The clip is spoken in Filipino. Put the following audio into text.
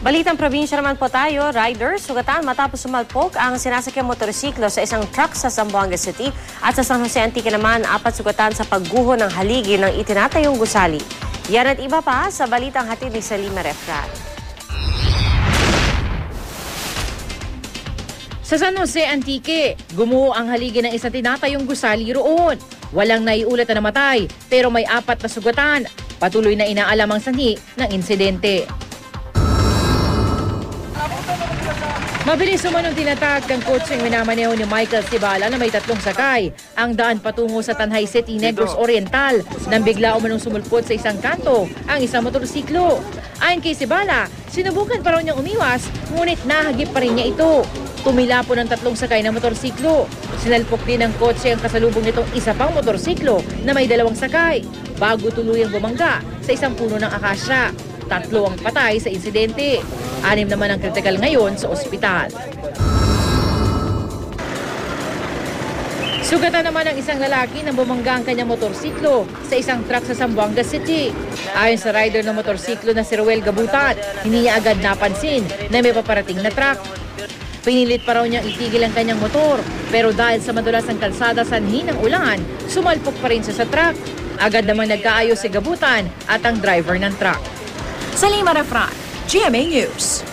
Balitang probinsya naman po tayo, riders, sugatan matapos sumalpok ang sinasakyang motorsiklo sa isang truck sa Zamboanga City at sa San Jose Antique naman 4 sugatan sa pagguho ng haligi ng itinatayong gusali. Yan at iba pa sa balitang hatid ni Salima Refran. Sa San Jose Antique, gumuho ang haligi ng isang tinatayong gusali roon. Walang naiulat na namatay pero may 4 na sugatan. Patuloy na inaalam ang sanhi ng insidente. Mabilis umanong tinatag ng kotseng minamaneho ni Michael Sibala na may 3 sakay. Ang daan patungo sa Tanay City, Negros Oriental nang bigla umanong sumulpot sa isang kanto ang isang motorsiklo. Ayon kay Sibala, sinubukan pa raw niyang umiwas ngunit nahagip pa rin niya ito. Tumila po ng 3 sakay ng motorsiklo. Sinalpok din ng kotse ang kasalubong nitong isa pang motorsiklo na may 2 sakay bago tuluyang bumangga sa isang puno ng akasya. 3 ang patay sa insidente. 6 naman ang kritikal ngayon sa ospital. Sugatan naman ang isang lalaki nang bumangga ang kanyang motorsiklo sa isang truck sa Zamboanga City. Ayon sa rider ng motorsiklo na si Ruel Gabutan, hindi niya agad napansin na may paparating na truck. Pinilit pa raw niyang itigil ang kanyang motor, pero dahil sa madulas ang kalsada sanhi ng ulan, sumalpok pa rin siya sa truck. Agad naman nagkaayos si Gabutan at ang driver ng truck. Salima Refran, GMA News.